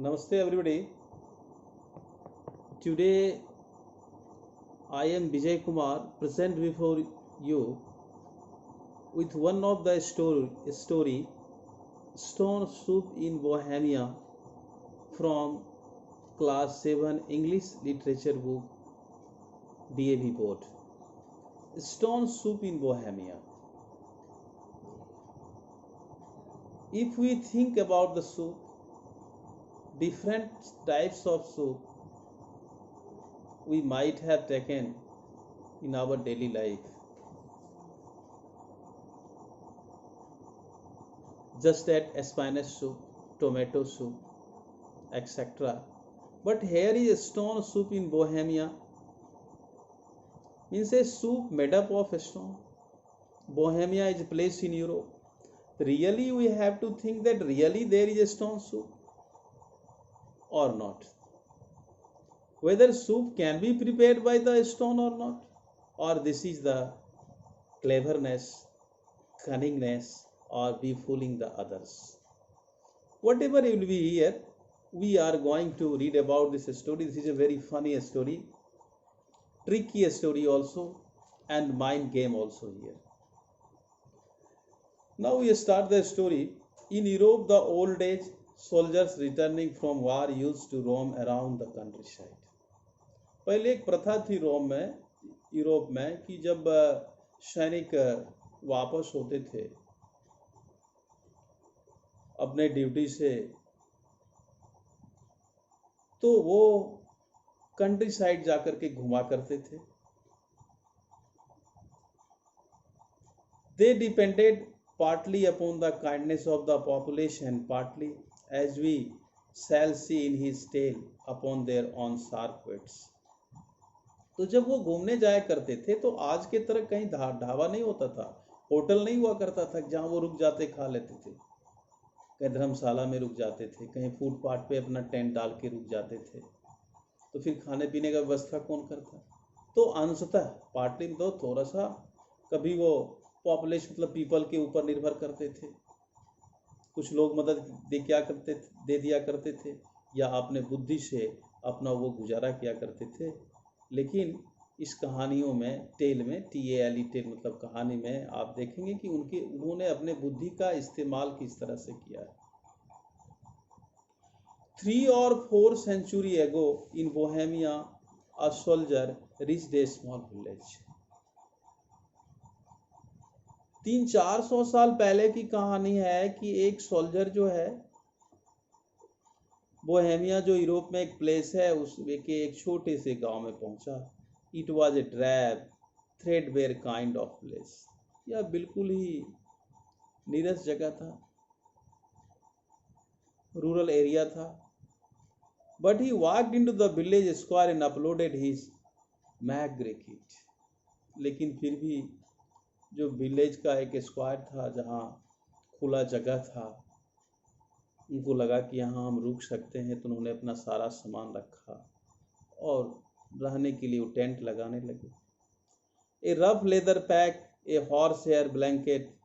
Namaste everybody. Today I am Vijay Kumar present before you with one of the story Stone Soup in Bohemia from class 7 English literature book DAV board. Stone Soup in Bohemia. If we think about the soup, different types of soup we might have taken in our daily life, just at spinach soup, tomato soup, etc. But here is a stone soup in Bohemia, means a soup made up of stone. Bohemia is a place in Europe. Really we have to think that really there is a stone soup or not. Whether soup can be prepared by the stone or not, or this is the cleverness, cunningness, or be fooling the others. Whatever will be here, we are going to read about this story. This is a very funny story, tricky story also, and mind game also here. Now we start the story. In Europe, the old age, soldiers returning from war used to roam around the countryside. पहले एक प्रथा थी Europe में कि जब सैनिक वापस होते थे अपने ड्यूटी से, तो वो कंट्री साइड जाकर के घुमा करते थे. They depended partly upon the kindness of the population, partly, as we shall see in his tale, upon their own sharp wits. तो जब वो घूमने जाया करते थे तो आज के तरह कहीं ढाबा नहीं होता था, होटल नहीं हुआ करता था जहाँ वो रुक जाते खा लेते थे. कहीं धर्मशाला में रुक जाते थे, कहीं फुटपाथ पे अपना टेंट डाल के रुक जाते थे. तो फिर खाने पीने का व्यवस्था कौन करता? तो अंशतः पार्टी में तो थोड़ा सा कभी वो पॉपुलेशन मतलब पीपल के ऊपर निर्भर करते थे. कुछ लोग मदद दे दिया करते थे या अपने बुद्धि से अपना वो गुजारा किया करते थे. लेकिन इस कहानियों में, टेल में, TALE टेल मतलब कहानी में आप देखेंगे कि उन्होंने अपने बुद्धि का इस्तेमाल किस तरह से किया है. 3 or 4 centuries ago in Bohemia, a soldier reached a small village. 300-400 साल पहले की कहानी है कि एक सोल्जर जो है बोहेमिया जो यूरोप में एक प्लेस है उसके एक छोटे से गांव में पहुंचा. It was a drab threadbare kind of place. यह बिल्कुल ही नीरस जगह था, रूरल एरिया था. But he walked into the village square and uploaded his meagre kit. लेकिन फिर भी जो विलेज का एक स्क्वायर था जहाँ खुला जगह था, उनको लगा कि यहाँ हम रुक सकते हैं, तो उन्होंने अपना सारा सामान रखा और रहने के लिए वो टेंट लगाने लगे. A rough leather pack, a horse hair blanket,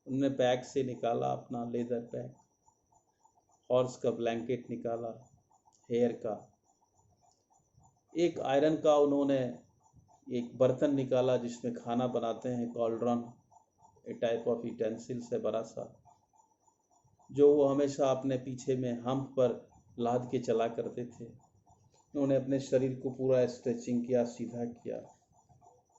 उन्होंने पैक से निकाला अपना लेदर पैक, हॉर्स का ब्लैंकेट निकाला, हेयर का. एक आयरन का उन्होंने एक बर्तन निकाला जिसमें खाना बनाते हैं, cauldron, A type of utensils है बड़ा सा, जो वो हमेशा अपने पीछे में हम्प पर लाद के चला करते थे. उन्होंने अपने शरीर को पूरा स्ट्रेचिंग किया, सीधा किया,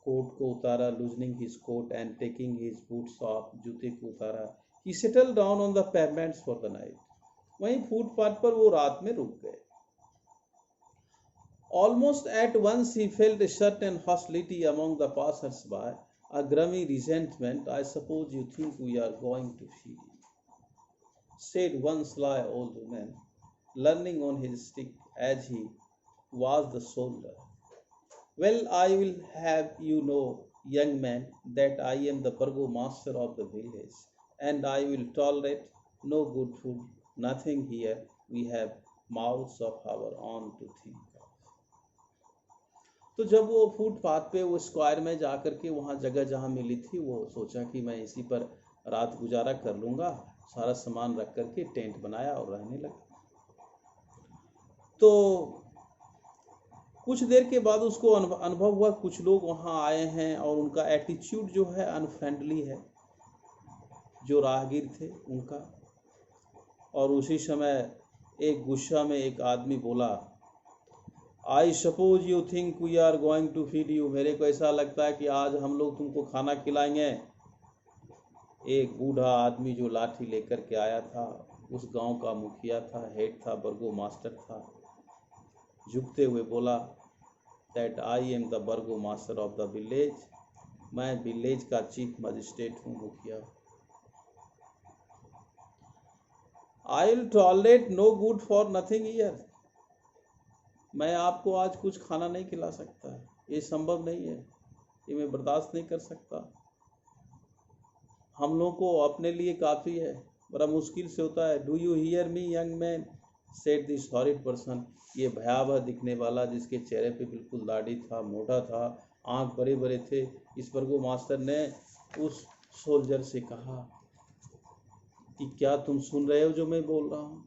कोट को उतारा, loosening his coat and taking his boots off, जूते को उतारा. He settled down on the pavements for the night. वहीं फुटपाथ पर वो रात में रुक गए. Almost at once he felt a certain hostility among the passers-by, a grimy resentment. I suppose you think we are going to feed you, said one sly old woman, leaning on his stick as he was the shoulder. Well, I will have you know, young man, that I am the burgomaster of the village, and I will tolerate no good food, nothing here. We have mouths of our own to think of. तो जब वो footpath पे वो square में जाकर के वहाँ जगह जहाँ मिली थी, वो सोचा कि मैं इसी पर रात गुजारा कर लूँगा, सारा सामान रख करके टेंट बनाया और रहने लगा. तो कुछ देर के बाद उसको अनुभव हुआ कुछ लोग वहाँ आए हैं और उनका एटीट्यूड जो है अनफ्रेंडली है, जो राहगीर थे उनका। और उसी समय एक गुस्सा में एक आदमी बोला, I suppose you think we are going to feed you, मेरे को ऐसा लगता है कि आज हम लोग तुमको खाना खिलाएंगे। एक बूढ़ा आदमी जो लाठी लेकर के आया था, उस गांव का मुखिया था, हेड था, बर्गो मास्टर था, झुकते हुए बोला that I am the burgomaster of the village, मैं विलेज का चीफ मजिस्ट्रेट हूँ, मुखिया। I will tolerate no good for nothing here, मैं आपको आज कुछ खाना नहीं खिला सकता, ये संभव नहीं है, ये मैं बर्दाश्त नहीं कर सकता। हम लोगों को अपने लिए काफ़ी है, बड़ा मुश्किल से होता है। Do you hear me young man, said this horrid person, ये भयावह दिखने वाला जिसके चेहरे पे बिल्कुल दाढ़ी था, मोटा था, आंख बड़े बड़े थे, इस बर्गो मास्टर ने उस सोल्जर से कहा कि क्या तुम सुन रहे हो जो मैं बोल रहा हूँ?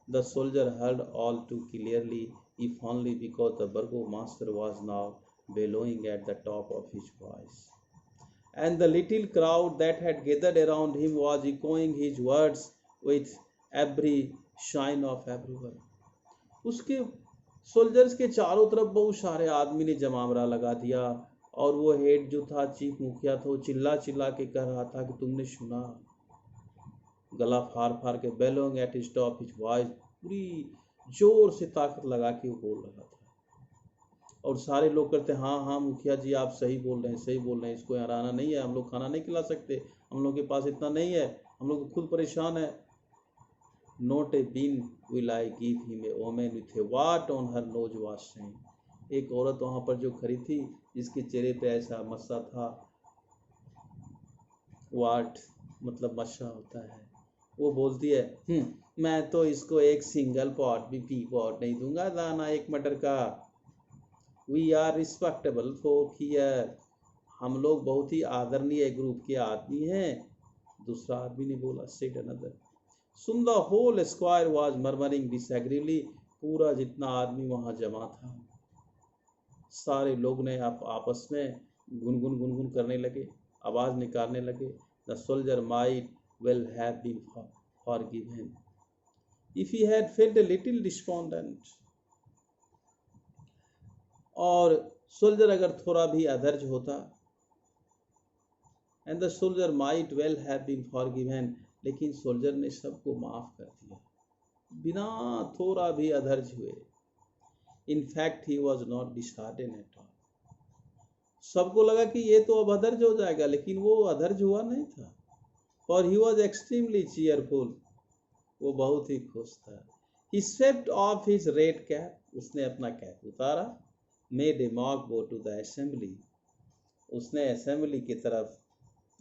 The soldier heard all too clearly, if only because the burgo master was now bellowing at the top of his voice, and the little crowd that had gathered around him was echoing his words with every shine of approval. उसके soldiers के चारों तरफ बहुत सारे आदमी ने जमावड़ा लगा दिया, और वो हेड जो था, चीफ मुखिया था, वो चिल्ला चिल्ला के कह रहा था कि तुमने सुना, गला फाड़ फाड़ के, bellowing at his top his voice, पूरी जोर से ताकत लगा के वो बोल रहा था। और सारे लोग करते, हाँ हाँ मुखिया जी आप सही बोल रहे हैं, सही बोल रहे हैं, इसको हराना नहीं है, हम लोग खाना नहीं खिला सकते, हम लोग के पास इतना नहीं है, हम लोग खुद परेशान है। Not a bean will I give him a woman with a wart on her nose was saying, एक औरत वहां पर जो खड़ी थी जिसके चेहरे पे ऐसा मस्सा था, वाट मतलब मस्सा होता है, वो बोलती है मैं तो इसको एक सिंगल पॉट भी पी पॉट नहीं दूंगा दाना एक मटर का। We are respectable folk here, हम लोग बहुत ही आदरणीय ग्रुप के आदमी हैं। दूसरा आदमी ने बोला, said another. Soon the whole square was murmuring disagreeably, पूरा जितना आदमी वहां जमा था, सारे लोग ने आपस में गुनगुन गुनगुन करने लगे, आवाज निकालने लगे। The soldier might well have been forgiven if he had felt a little despondent, और सोल्जर अगर थोड़ा भी अधर्ज होता, and the soldier might well have been forgiven, लेकिन सोल्जर ने सबको माफ कर दिया बिना थोड़ा भी अधर्ज हुए। In fact he was not disheartened at all, सबको लगा कि ये तो अब अधर्ज हो जाएगा, लेकिन वो अधर्ज हुआ नहीं था। For he was extremely cheerful, वो बहुत ही खुश था। He swept off his red cap, उसने अपना कैप उतारा। Made a mock bow to the assembly, उसने असेंबली की तरफ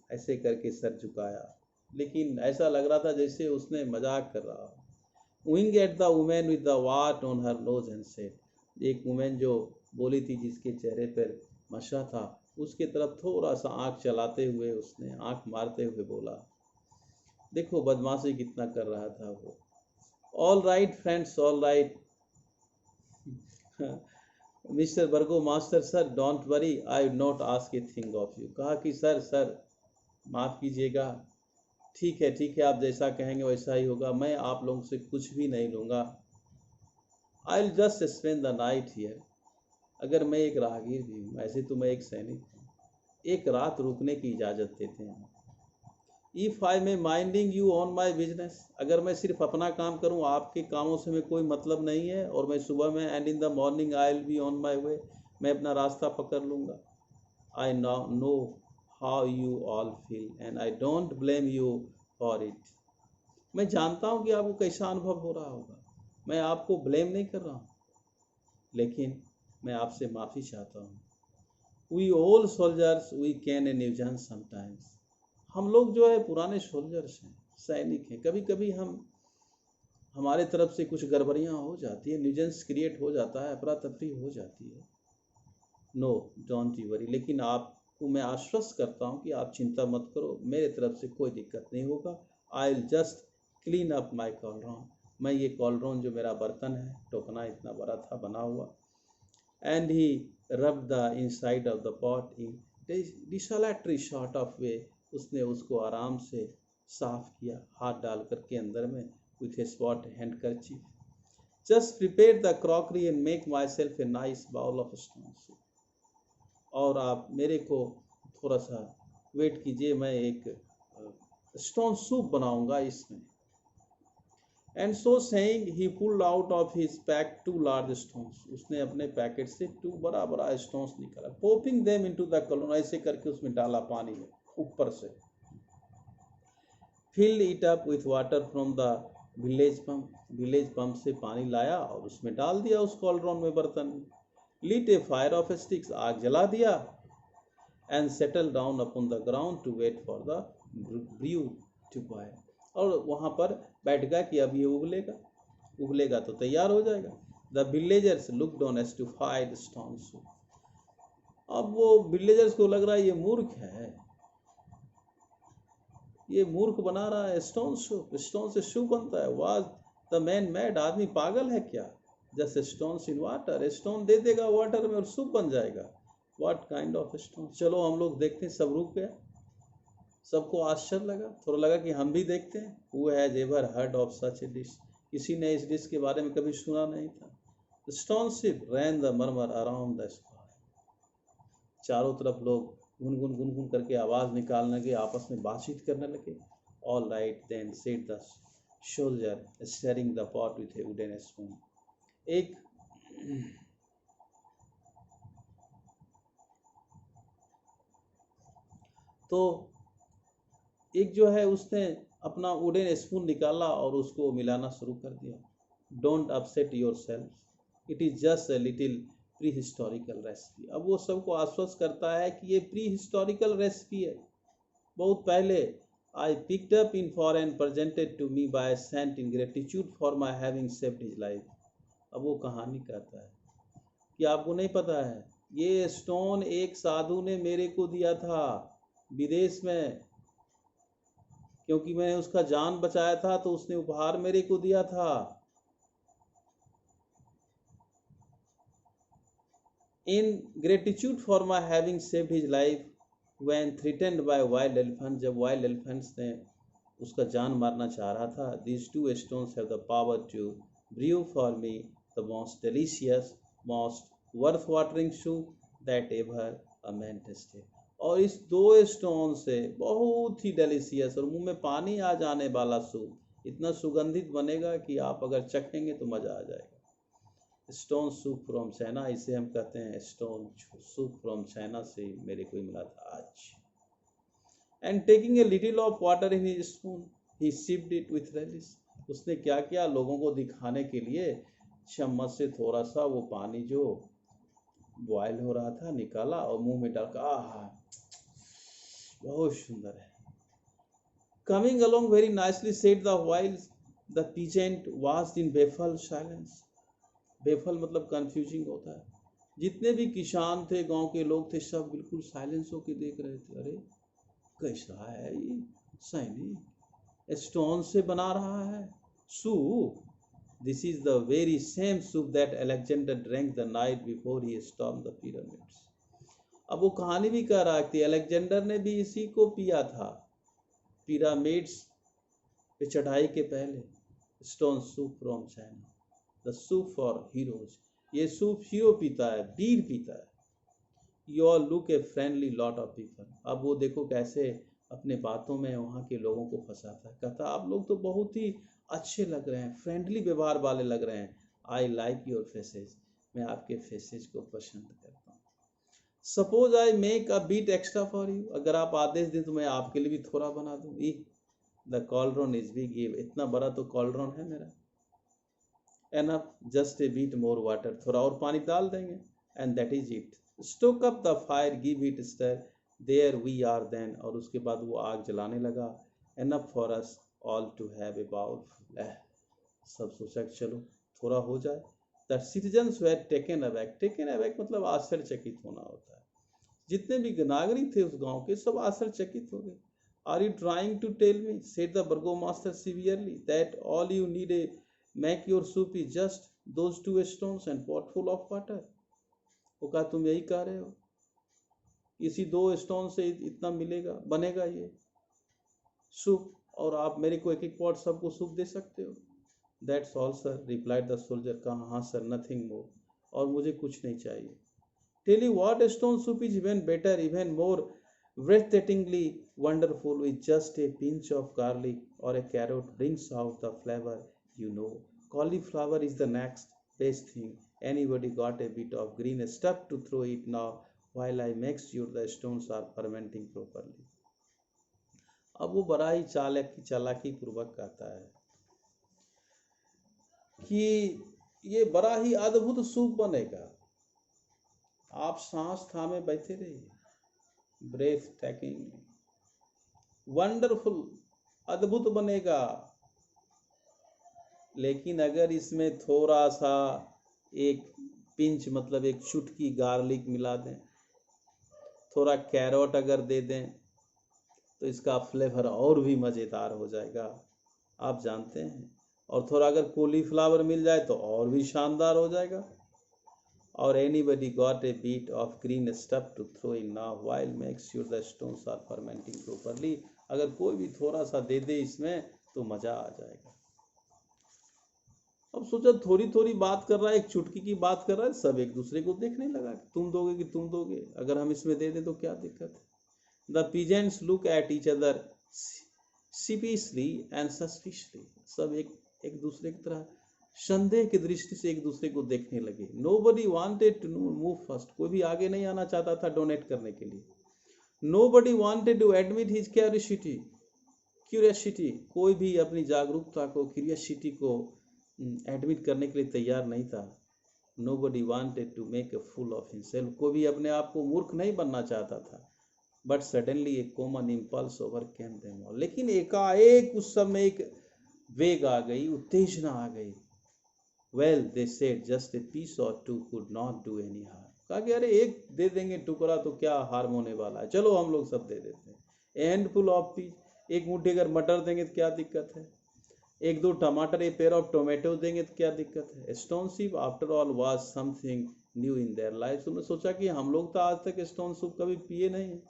ऐसे करके सर झुकाया, लेकिन ऐसा लग रहा था जैसे उसने मजाक कर रहा हो। Wink at the woman with the wart on her nose and said, एक वुमेन जो बोली थी जिसके चेहरे पर मशा था, उसके तरफ थोड़ा सा आंख चलाते हुए उसने आंख मारते हुए बोला, देखो बदमाशी कितना कर रहा था वो। All right friends, all right mister burgomaster sir, don't worry, I will not ask a thing of you. कहा कि सर सर माफ कीजिएगा, ठीक है आप जैसा कहेंगे वैसा ही होगा, मैं आप लोगों से कुछ भी नहीं लूँगा। आई will just spend the night here, अगर मैं एक राहगीर भी हूँ, ऐसे तो मैं एक सैनिक हूँ, एक रात रुकने की इजाज़त देते हैं। If I may minding you on my business, अगर मैं सिर्फ अपना काम करूं, आपके कामों से मैं कोई मतलब नहीं है, और मैं सुबह में and in the morning I will be on my way, मैं अपना रास्ता पकड़ लूँगा। I know how you all feel and I don't blame you for it, मैं जानता हूँ कि आपको कैसा अनुभव हो रहा होगा, मैं आपको ब्लेम नहीं कर रहा हूँ, लेकिन मैं आपसे माफ़ी चाहता हूँ। We all soldiers we can a nuisance sometimes, हम लोग जो है पुराने सोल्जर्स हैं, सैनिक हैं, कभी कभी हमारे तरफ से कुछ गड़बड़ियाँ हो जाती है, न्यूजेंस क्रिएट हो जाता है, अफरा तफरी हो जाती है। नो डोंट यू वरी, लेकिन आपको मैं आश्वस्त करता हूँ कि आप चिंता मत करो, मेरे तरफ से कोई दिक्कत नहीं होगा। I will just clean up my cauldron, मैं ये कॉलरोन जो मेरा बर्तन है, टोकना इतना बड़ा था बना हुआ, and he rub the inside of the pot in desultory sort of way, उसने उसको आराम से साफ किया हाथ डाल करके अंदर में with a spot handkerchief. Just prepare the crockery and make myself a nice bowl of stone soup, और आप मेरे को थोड़ा सा वेट कीजिए, मैं एक स्टोन सूप बनाऊंगा इसमें। And so saying he pulled out of his pack 2 large stones, उसने अपने पैकेट से 2 बड़ा बड़ा स्टोन्स निकाला, popping them into the cauldron, ऐसे करके उसमें डाला पानी में ऊपर से। Fill it up with water from the village pump से पानी लाया और उसमें डाल दिया उस कॉलरॉन में, बर्तन में। Lit a fire of sticks, आग जला दिया। And settle down upon the ground to wait for the brew to boil, और वहां पर बैठ गया कि अब ये उगलेगा तो तैयार हो जाएगा। The villagers looked on stupefied stone soup, अब वो विलेजर्स को लग रहा है ये मूर्ख है, ये मूर्ख बना रहा है स्टोन सूप, स्टोन से सूप बनता है। वाज द मैन मैड, आदमी पागल है क्या? जैसे स्टोन इन वाटर, स्टोन दे देगा वाटर में और सूप बन जाएगा। What kind of stone? चलो हम लोग देखते हैं। सब रुक गया, सबको आश्चर्य लगा, थोड़ा लगा कि हम भी देखते हैं। Who has ever heard of such A dish, किसी ने इस डिश के बारे में कभी सुना नहीं था। Stone soup ran the murmur around the sky, चारों तरफ लोग गुनगुन करके आवाज निकालने लगे, आपस में बातचीत करने लगे। All right then said the soldier stirring the pot with a wooden spoon, एक तो एक जो है उसने अपना वुडन स्पून निकाला और उसको मिलाना शुरू कर दिया। Don't upset your self, it is just a little pre historical recipe. अब वो सबको आश्वस्त करता है कि ये प्री हिस्टोरिकल रेसिपी है, बहुत पहले। I picked up in foreign presented to me by saint in gratitude for my having saved his life. अब वो कहानी कहता है कि आपको नहीं पता है, ये स्टोन एक साधु ने मेरे को दिया था विदेश में, क्योंकि मैंने उसका जान बचाया था तो उसने उपहार मेरे को दिया था। In gratitude for my having saved his life when threatened by wild elephant, जब वाइल्ड एलिफेंट्स ने उसका जान मारना चाह रहा था। These 2 stones have the power to brew for me the most delicious, most worth watering soup that ever a man tasted. और इस 2 स्टोन से बहुत ही डेलिशियस और मुंह में पानी आ जाने वाला सूप इतना सुगंधित बनेगा कि आप अगर चखेंगे तो मजा आ जाएगा। स्टोन सूप फ्रॉम चाइना, इसे हम कहते हैं स्टोन सूप फ्रॉम चाइना से मेरे को मिला था आज। And taking a little of water in his spoon he sipped it with relish, उसने क्या किया, लोगों को दिखाने के लिए चम्मच से थोड़ा सा वो पानी जो बॉयल हो रहा था निकाला और मुंह में डालकर, आहा बहुत सुंदर है। Coming along very nicely said the while the peasant washed in baffle silence. Baffle मतलब कंफ्यूजिंग होता है। जितने भी किसान थे, गांव के लोग थे, सब बिल्कुल साइलेंस होके देख रहे थे। अरे कैसा है ये सैनिक, स्टोन से बना रहा है soup. This is the very same soup that Alexander drank the night before he stormed the pyramids. अब वो कहानी भी कह रहा कि अलेक्जेंडर ने भी इसी को पिया था पिरामिड्स पे चढ़ाई के पहले। Stone soup from China, the soup for heroes, ये सूप हीरो पीता है, वीर पीता है। You all look a friendly lot of people, अब वो देखो कैसे अपने बातों में वहाँ के लोगों को फंसाता है। कहता आप लोग तो बहुत ही अच्छे लग रहे हैं, फ्रेंडली व्यवहार वाले लग रहे हैं। आई लाइक योर फेसेज, मैं आपके फेसेज को पसंद करता हूँ। Suppose I make a bit extra for you, अगर आप आदेश दें तो मैं आपके लिए भी थोड़ा बना दूँ। द कॉलरॉन इज बिग, इतना बड़ा तो कॉलरॉन है मेरा। Enough, just a bit more water, थोड़ा और पानी डाल देंगे। And that is it. Stoke up the fire, give it stir, there we are then, और उसके बाद वो आग जलाने लगा। Enough for us all to have a bowl. सब सोचा कि चलो थोड़ा हो जाए। The citizens were taken aback, taken aback मतलब आश्चर्यचकित होना होता है। जितने भी नागरिक थे उस गांव के, सब आश्चर्यचकित हो गए। Are you trying to tell me, said the burgomaster severely, that all you make your soup is just those 2 stones and pot full of water. वो कहा तुम यही कह रहे हो, इसी 2 स्टोन से इतना मिलेगा, बनेगा ये सूप, और आप मेरे को एक एक पॉट सबको सूप दे सकते हो। That's all sir, replied the soldier. कहा हाँ सर, नथिंग मोर, और मुझे कुछ नहीं चाहिए। Tell you what, stone soup is even better, even more breathtakingly wonderful, with just a pinch of garlic or a carrot brings out the flavor. You know, cauliflower is the next best thing. Anybody got a bit of green stuff to throw it now while I make sure the stones are fermenting properly? अब वो बड़ा ही चालाकी पूर्वक कहता है कि ये बड़ा ही अद्भुत सूप बनेगा, आप सांस थामे बैठे रहिए। ब्रेथ टेकिंग, वंडरफुल, अद्भुत बनेगा, लेकिन अगर इसमें थोड़ा सा एक पिंच मतलब एक चुटकी गार्लिक मिला दें, थोड़ा कैरोट अगर दे दें, तो इसका फ्लेवर और भी मज़ेदार हो जाएगा, आप जानते हैं। और थोड़ा अगर कॉलीफ्लावर मिल जाए तो और भी शानदार हो जाएगा। और anybody got a bit of green stuff to throw in now while make sure the stones are fermenting properly, अगर कोई भी थोड़ा सा दे दे इसमें तो मजा आ जाएगा। अब सोचा थोड़ी थोड़ी बात कर रहा है, एक चुटकी की बात कर रहा है, सब एक दूसरे को देखने लगा कि तुम दोगे कि तुम दोगे, अगर हम इसमें दे दे तो क्या दिक्कत है। The peasants look at each other sheepishly and suspiciously, सब एक दूसरे की तरह संदेह की दृष्टि से एक दूसरे को देखने लगे। Nobody wanted to move first, कोई भी आगे नहीं आना चाहता था डोनेट करने के लिए। Nobody wanted to admit his curiosity, कोई भी अपनी जागरूकता को, क्यूरियोसिटी को एडमिट करने के लिए तैयार नहीं था। Nobody wanted to make a fool of himself, कोई भी अपने आप को मूर्ख नहीं बनना चाहता था। But suddenly a common impulse overcame them all, लेकिन एकाएक उस समय एक वेग आ गई, उत्तेजना आ गई। Well, they said, just a piece or two could not do any harm, कहा कि अरे एक दे देंगे टुकड़ा तो क्या हार्म होने वाला है, चलो हम लोग सब दे देते हैं। हैंडफुल ऑफ पीस, एक मुट्ठी अगर मटर देंगे तो क्या दिक्कत है, एक दो टमाटर, एक पेयर ऑफ टोमेटो देंगे तो क्या दिक्कत है। Stone soup after all was something new in their life, उन्होंने सोचा कि हम लोग तो आज तक स्टोन सूप कभी पिए नहीं हैं,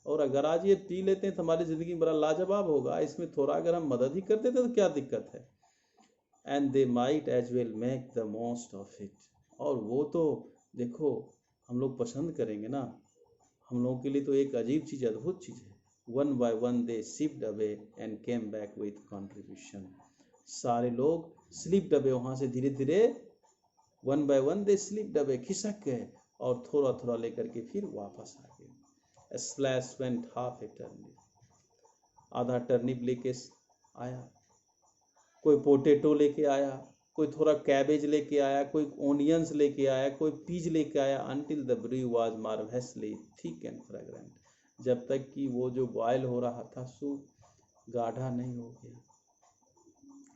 और अगर आज ये पी लेते हैं तो हमारी जिंदगी बड़ा लाजवाब होगा, इसमें थोड़ा अगर हम मदद ही कर देते तो क्या दिक्कत है। And they might as well make the most of it, और वो तो देखो हम लोग पसंद करेंगे ना, हम लोगों के लिए तो एक अजीब चीज़, अद्भुत चीज़ है। One by one they slipped away and came back with contribution, सारे लोग स्लिप्ड अवे, वहाँ से धीरे धीरे one by one they slipped away, खिसक गए और थोड़ा थोड़ा लेकर के फिर वापस आ गए। स्प्लैश वेंट हाफ ए टर्निप, आधा टर्निप लेके आया, कोई पोटेटो लेके आया, कोई थोड़ा कैबेज लेके आया, कोई ओनियंस लेके आया, कोई पीज लेके आया। Until the brew was marvellously thick and fragrant, जब तक कि वो जो बॉयल हो रहा था सूप गाढ़ा नहीं हो गया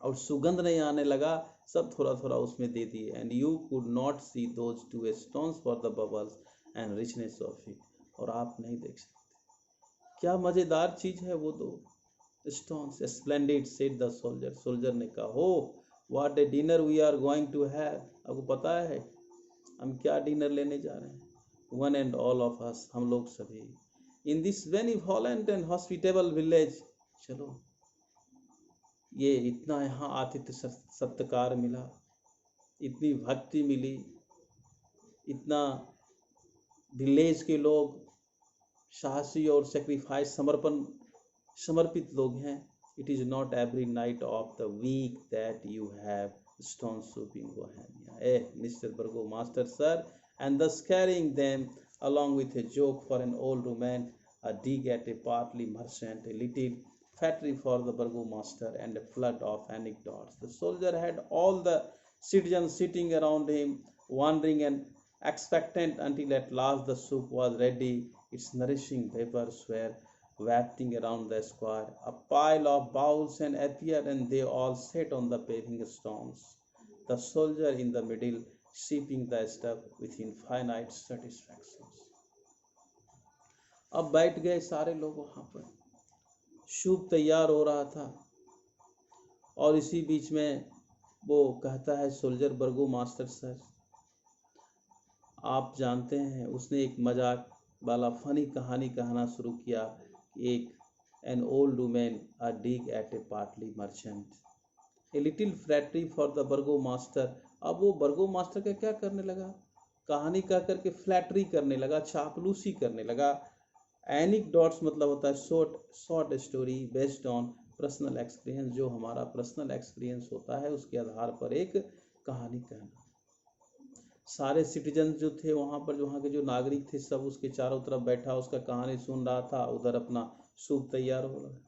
और सुगंध नहीं आने लगा, सब थोड़ा थोड़ा उसमें दे दिए। And you could not C those 2 stones for the bubbles and richness of it, और आप नहीं देख सकते क्या मजेदार चीज है वो 2 stones. Splendid, said the soldier. Soldier ने कहा, हो what a dinner we are going to have, आपको पता है हम क्या डिनर लेने जा रहे हैं। One and all of us, हम लोग सभी, in this benevolent and hospitable village, चलो ये इतना यहाँ आतिथ्य सत्कार मिला, इतनी भक्ति मिली, इतना विलेज के लोग साहसी और सेक्रीफाइस समर्पित लोग हैं। It is not every night of the week that you have stone soup in Bohemia, mister burgomaster sir, and thus carrying them along with a joke for an old woman, a dig at a partly merchant, a little flattery for the burgomaster, and a flood of anecdotes. The soldier had all the citizens sitting around him, wondering and expectant, until at last the soup was ready. Its nourishing vapors were wafting around the square. A pile of bowls and appeared, and they all sat on the paving stones, the soldier in the middle, sipping the stuff with infinite satisfaction. अब बैठ गए सारे लोग वहां पर, soup तैयार हो रहा था, और इसी बीच में वो कहता है सोल्जर बर्गो मास्टर सर, आप जानते हैं, उसने एक मजाक वाला फनी कहानी कहना शुरू किया कि एक an old woman a dig at a partly merchant a little flattery for the burgomaster. अब वो बर्गो मास्टर का क्या करने लगा, कहानी कह करके फ्लैटरी करने लगा, चापलूसी करने लगा। एनिकडॉट्स मतलब होता है short short story based on personal experience, जो हमारा पर्सनल एक्सपीरियंस होता है उसके आधार पर एक कहानी कहना। सारे सिटीजन जो थे वहां पर, वहाँ के जो नागरिक थे, सब उसके चारों तरफ बैठा उसका कहानी सुन रहा था, उधर अपना सूप तैयार हो रहा।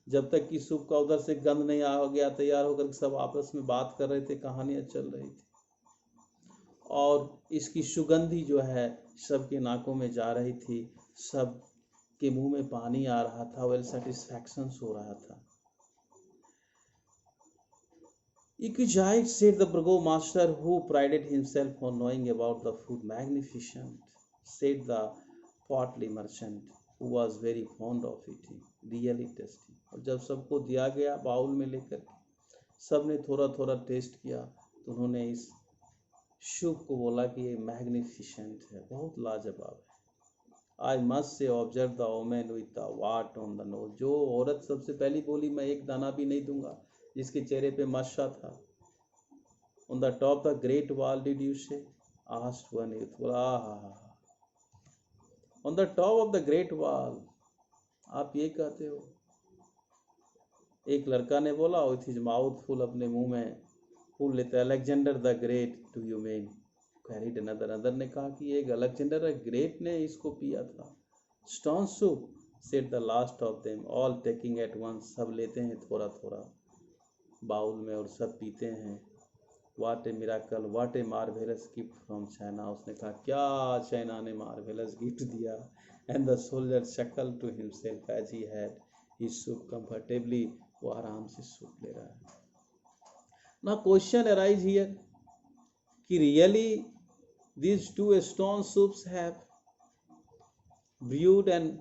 जब तक कि सूप का उधर से गंध नहीं आ गया तैयार होकर, सब आपस में बात कर रहे थे, कहानियां चल रही थी और इसकी सुगंधी जो है सबके नाकों में जा रही थी, सब के मुंह में पानी आ रहा था, वेल सेटिस्फैक्शन हो रहा था। Equijite, said the burgomaster, who prided himself on knowing about the food. Magnificent, said the portly merchant, who was very fond of eating. Really tasty. और जब सबको दिया गया बाउल में लेकर, सबने थोड़ा थोड़ा टेस्ट किया, तो उन्होंने इस सूप को बोला कि ये मैग्निफिसेंट है, बहुत लाजवाब है। I must say observe the women with the what on the nose. जो औरत सबसे पहली बोली, मैं एक दाना भी नहीं दूंगा, जिसके चेहरे पे मस्सा था। On the top the great wall, did you say? asked one youth. बोला हा। On the top of the great wall, आप ये कहते हो? एक लड़का ने बोला, with his mouth full, अपने मुंह में फूल लेते, Alexander the Great to you men carried another. Other ने कहा कि एक अलेक्जेंडर द ग्रेट ने इसको पिया था। Stone soup, said the last of them, all taking at once। सब लेते हैं थोड़ा थोड़ा बाउल में और सब पीते हैं। What a miracle, what a marvellous gift from China. उसने कहा क्या चाइना ने मार्वेलस गिफ्ट दिया। And the soldier chuckled to himself as he had his soup comfortably. वो आराम से सूप ले रहा है। ना क्वेश्चन अराइज हियर कि really these two stone soups have brewed and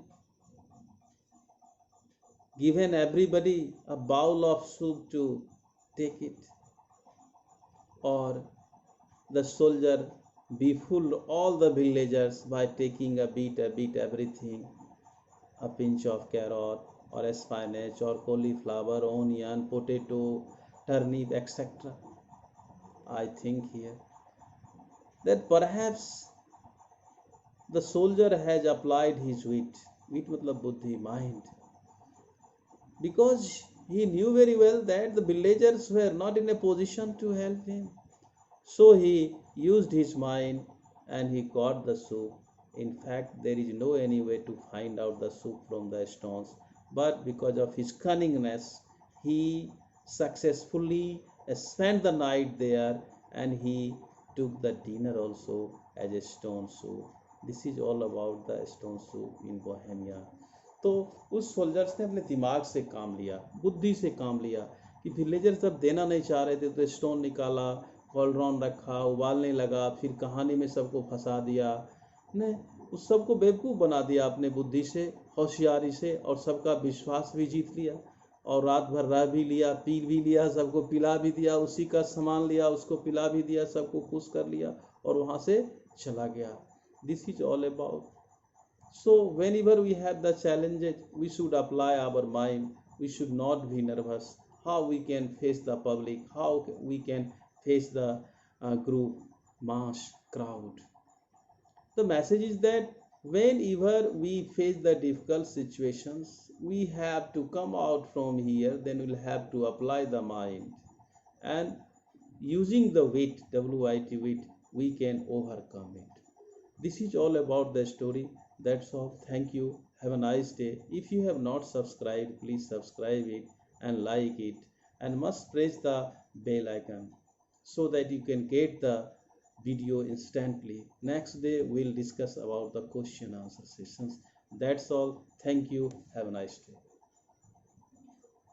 given everybody a bowl of soup to take it, or the soldier befooled all the villagers by taking a bit everything, a pinch of carrot or spinach or cauliflower, onion, potato, turnip, etc. I think here that perhaps the soldier has applied his wit मतलब बुद्धि, mind, because he knew very well that the villagers were not in a position to help him. So he used his mind and he got the soup. In fact, there is no any way to find out the soup from the stones, but because of his cunningness, he successfully spent the night there, and he took the dinner also as a stone soup. This is all about the stone soup in Bohemia. तो उस soldiers ने अपने दिमाग से काम लिया, बुद्धि से काम लिया कि विलेजर सब देना नहीं चाह रहे थे, तो स्टोन निकाला, कॉलरॉन रखा, उबालने लगा, फिर कहानी में सबको फंसा दिया, ने उस सबको बेवकूफ़ बना दिया अपने बुद्धि से, होशियारी से, और सबका विश्वास भी जीत लिया, और रात भर रह भी लिया, पी भी लिया, सबको पिला भी दिया, उसी का सामान लिया, उसको पिला भी दिया, सबको खुश कर लिया और वहाँ से चला गया। This is all about. So whenever we have the challenges, we should apply our mind. We should not be nervous. How we can face the public, how we can face the group, mass, crowd. The message is that whenever we face the difficult situations, we have to come out from here, then we'll have to apply the mind. And using the wit, W-I-T, wit, we can overcome it. This is all about the story. That's all. Thank you. Have a nice day. If you have not subscribed, please subscribe it and like it, and must press the bell icon so that you can get the video instantly. Next day we'll discuss about the question answer sessions. That's all. Thank you. Have a nice day.